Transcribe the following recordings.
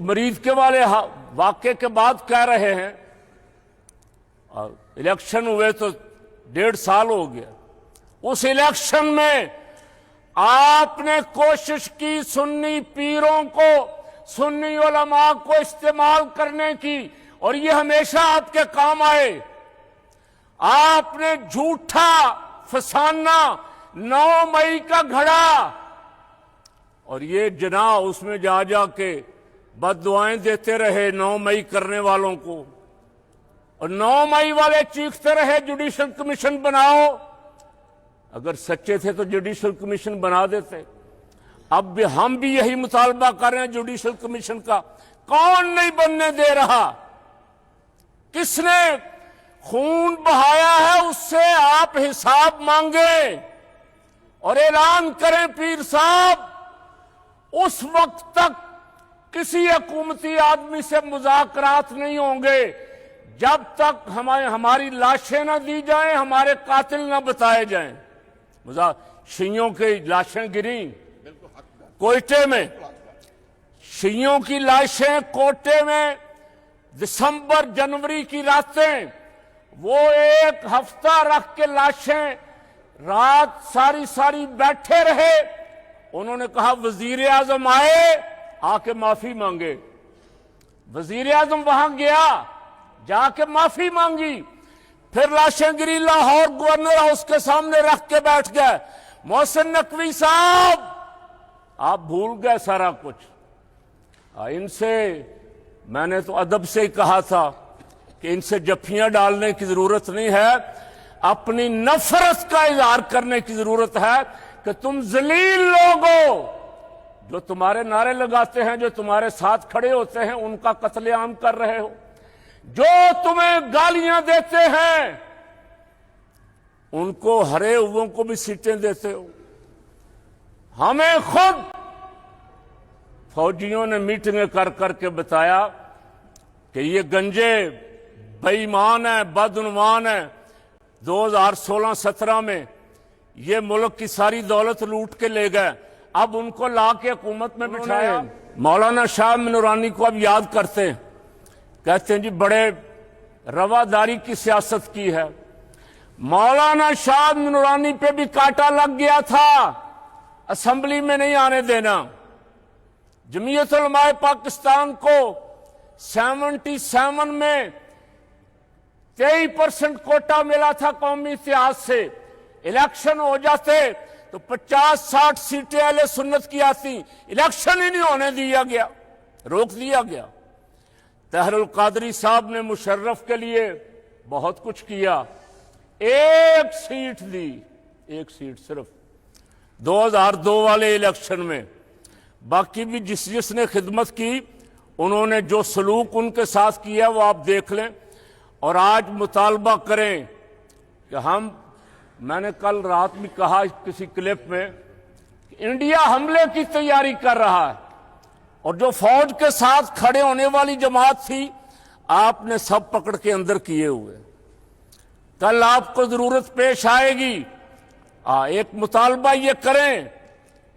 مریض کے والے واقعے کے بعد کہہ رہے ہیں، اور الیکشن ہوئے تو 1.5 سال ہو گیا، اس الیکشن میں آپ نے کوشش کی سنی پیروں کو، سنی علماء کو استعمال کرنے کی، اور یہ ہمیشہ آپ کے کام آئے۔ آپ نے جھوٹا فسانہ 9 مئی کا گھڑا، اور یہ جناح اس میں جا جا کے بد دعائیں دیتے رہے 9 مئی کرنے والوں کو، اور 9 مئی والے چیختے رہے جوڈیشل کمیشن بناؤ۔ اگر سچے تھے تو جوڈیشل کمیشن بنا دیتے۔ اب بھی ہم بھی یہی مطالبہ کر رہے ہیں جوڈیشل کمیشن کا۔ کون نہیں بننے دے رہا؟ کس نے خون بہایا ہے اس سے آپ حساب مانگیں اور اعلان کریں پیر صاحب، اس وقت تک کسی حکومتی آدمی سے مذاکرات نہیں ہوں گے جب تک ہماری لاشیں نہ دی جائیں، ہمارے قاتل نہ بتائے جائیں۔ شیعوں کی لاشیں گریں کوئٹے میں، شیعوں کی لاشیں کوئٹے میں دسمبر جنوری کی راتیں، وہ 1 ہفتہ رکھ کے لاشیں رات ساری بیٹھے رہے۔ انہوں نے کہا وزیر اعظم آئے، آ کے معافی مانگے۔ وزیر اعظم وہاں گیا، جا کے معافی مانگی، پھر لاشیں گری، لاہور گورنر ہاؤس کے سامنے رکھ کے بیٹھ گئے۔ محسن نقوی صاحب آپ بھول گئے سارا کچھ۔ ان سے میں نے تو ادب سے ہی کہا تھا کہ ان سے جفیاں ڈالنے کی ضرورت نہیں ہے، اپنی نفرت کا اظہار کرنے کی ضرورت ہے کہ تم ذلیل لوگ ہو، جو تمہارے نعرے لگاتے ہیں، جو تمہارے ساتھ کھڑے ہوتے ہیں، ان کا قتل عام کر رہے ہو، جو تمہیں گالیاں دیتے ہیں ان کو، ہرے ہوئوں کو بھی سیٹیں دیتے ہو۔ ہمیں خود فوجیوں نے میٹنگیں کر کے بتایا کہ یہ گنجے بے ایمان ہے، بدعنوان ہے۔ 2016-17 میں یہ ملک کی ساری دولت لوٹ کے لے گئے، اب ان کو لا کے حکومت میں بٹھایا۔ مولانا شاہ نورانی کو اب یاد کرتے ہیں، کہتے ہیں جی بڑے رواداری کی سیاست کی ہے۔ مولانا شاہ نورانی پہ بھی کانٹا لگ گیا تھا، اسمبلی میں نہیں آنے دینا۔ جمعیت علماء پاکستان کو 77 میں 23% کوٹا ملا تھا قومی اتحاد سے، الیکشن ہو جاتے تو 50-60 سیٹیں اہل سنت کی آتی، الیکشن ہی نہیں ہونے دیا گیا، روک دیا گیا۔ طاہر القادری صاحب نے مشرف کے لیے بہت کچھ کیا، 1 سیٹ دی، 1 سیٹ صرف 2002 والے الیکشن میں۔ باقی بھی جس نے خدمت کی، انہوں نے جو سلوک ان کے ساتھ کیا وہ آپ دیکھ لیں، اور آج مطالبہ کریں کہ میں نے کل رات بھی کہا کسی کلپ میں کہ انڈیا حملے کی تیاری کر رہا ہے، اور جو فوج کے ساتھ کھڑے ہونے والی جماعت تھی آپ نے سب پکڑ کے اندر کیے ہوئے۔ کل آپ کو ضرورت پیش آئے گی، ایک مطالبہ یہ کریں،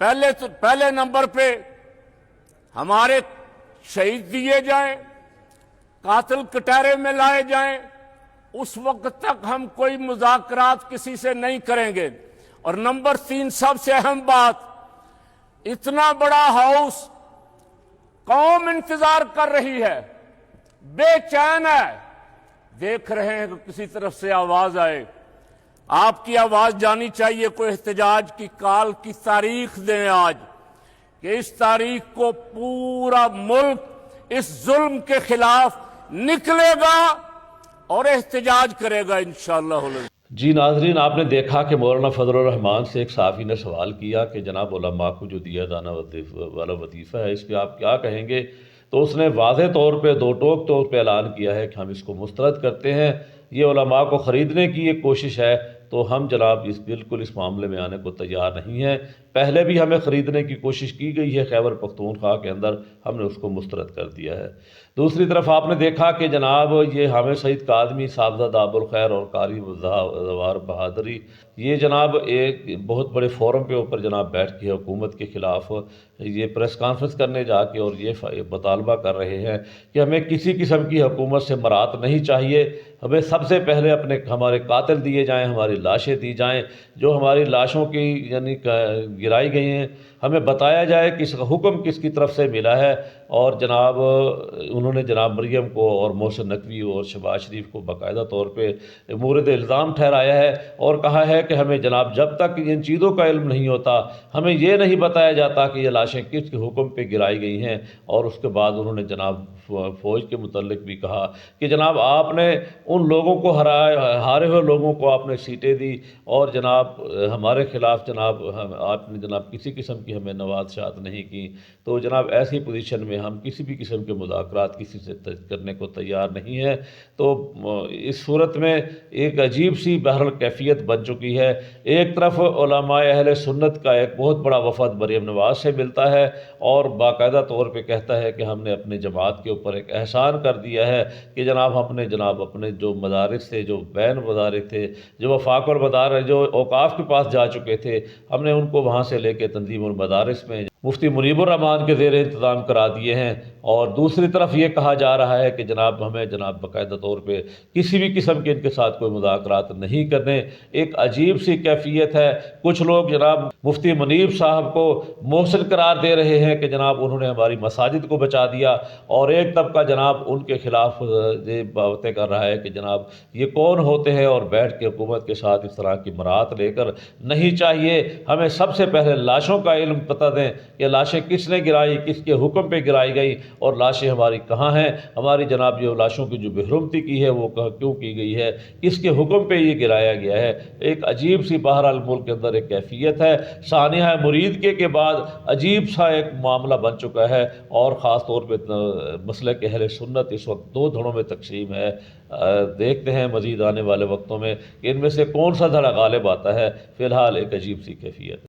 پہلے نمبر پہ ہمارے شہید دیے جائیں، قاتل کٹہرے میں لائے جائیں، اس وقت تک ہم کوئی مذاکرات کسی سے نہیں کریں گے۔ اور نمبر 3 سب سے اہم بات، اتنا بڑا ہاؤس قوم انتظار کر رہی ہے، بے چین ہے، دیکھ رہے ہیں کہ کسی طرف سے آواز آئے۔ آپ کی آواز جانی چاہیے، کوئی احتجاج کی کال کی تاریخ دیں آج، کہ اس تاریخ کو پورا ملک اس ظلم کے خلاف نکلے گا اور احتجاج کرے گا انشاءاللہ۔ جی ناظرین، آپ نے دیکھا کہ مولانا فضل الرحمان سے ایک صحافی نے سوال کیا کہ جناب علماء کو جو دیا جانا والا وظیفہ ہے اس پہ آپ کیا کہیں گے، تو اس نے واضح طور پہ 2 ٹوک پہ اعلان کیا ہے کہ ہم اس کو مسترد کرتے ہیں۔ یہ علماء کو خریدنے کی ایک کوشش ہے تو ہم جناب بالکل اس معاملے میں آنے کو تیار نہیں ہیں۔ پہلے بھی ہمیں خریدنے کی کوشش کی گئی ہے خیبر پختونخوا کے اندر، ہم نے اس کو مسترد کر دیا ہے۔ دوسری طرف آپ نے دیکھا کہ جناب یہ حامد سعید کاظمی، صاحبزادہ ابوالخیر اور قاری زوار بہادری، یہ جناب ایک بہت بڑے فورم کے اوپر جناب بیٹھ کے حکومت کے خلاف یہ پریس کانفرنس کرنے جا کے اور یہ مطالبہ کر رہے ہیں کہ ہمیں کسی قسم کی حکومت سے مرات نہیں چاہیے، ہمیں سب سے پہلے ہمارے قاتل دیے جائیں، ہماری لاشیں دی جائیں، جو ہماری لاشوں کی یعنی گرائی گئی ہیں ہمیں بتایا جائے کہ اس کا حکم کس کی طرف سے ملا ہے۔ اور جناب انہوں نے جناب مریم کو اور محسن نقوی اور شہباز شریف کو باقاعدہ طور پہ مورد الزام ٹھہرایا ہے اور کہا ہے کہ ہمیں جناب جب تک ان چیزوں کا علم نہیں ہوتا، ہمیں یہ نہیں بتایا جاتا کہ یہ لاشیں کس کے حکم پہ گرائی گئی ہیں۔ اور اس کے بعد انہوں نے جناب فوج کے متعلق بھی کہا کہ جناب آپ نے ان لوگوں کو ہارے ہوئے لوگوں کو آپ نے سیٹیں دی اور جناب ہمارے خلاف جناب آپ نے جناب کسی قسم کی ہمیں نوازشات نہیں کی۔ تو جناب ایسی پوزیشن میں ہم کسی بھی قسم کے مذاکرات کسی سے کرنے کو تیار نہیں ہے۔ تو اس صورت میں ایک عجیب سی بہرحال کیفیت بن چکی ہے۔ ایک طرف علماء اہل سنت کا ایک بہت بڑا وفد مریم نواز سے ملتا ہے اور باقاعدہ طور پہ کہتا ہے کہ ہم نے اپنے جماعت کے اوپر ایک احسان کر دیا ہے کہ جناب ہم نے اپنے جو مدارس تھے، جو بین مدارس تھے، جو وفاق المدارس جو اوقاف کے پاس جا چکے تھے، ہم نے ان کو وہاں سے لے کے تنظیم المدارس میں مفتی منیب الرحمان کے زیر انتظام کرا دیے ہیں۔ اور دوسری طرف یہ کہا جا رہا ہے کہ جناب ہمیں جناب باقاعدہ طور پہ کسی بھی قسم کے ان کے ساتھ کوئی مذاکرات نہیں کرنے۔ ایک عجیب سی کیفیت ہے۔ کچھ لوگ جناب مفتی منیب صاحب کو محسن قرار دے رہے ہیں کہ جناب انہوں نے ہماری مساجد کو بچا دیا، اور ایک طبقہ جناب ان کے خلاف یہ باتیں کر رہا ہے کہ جناب یہ کون ہوتے ہیں اور بیٹھ کے حکومت کے ساتھ اس طرح کی برات لے کر نہیں چاہیے۔ ہمیں سب سے پہلے لاشوں کا علم پتہ دیں کہ لاشیں کس نے گرائی، کس کے حکم پہ گرائی گئی، اور لاشیں ہماری کہاں ہیں، ہماری جناب یہ لاشوں کی جو بےحرمتی کی ہے وہ کیوں کی گئی ہے، کس کے حکم پہ یہ گرایا گیا ہے۔ ایک عجیب سی بہرحال ملک کے اندر ایک کیفیت ہے۔ سانحہ مرید کے بعد عجیب سا ایک معاملہ بن چکا ہے، اور خاص طور پہ مسلک اہل سنت اس وقت دو دھڑوں میں تقسیم ہے۔ دیکھتے ہیں مزید آنے والے وقتوں میں کہ ان میں سے کون سا دھڑا غالب آتا ہے۔ فی الحال ایک عجیب سی کیفیت ہے۔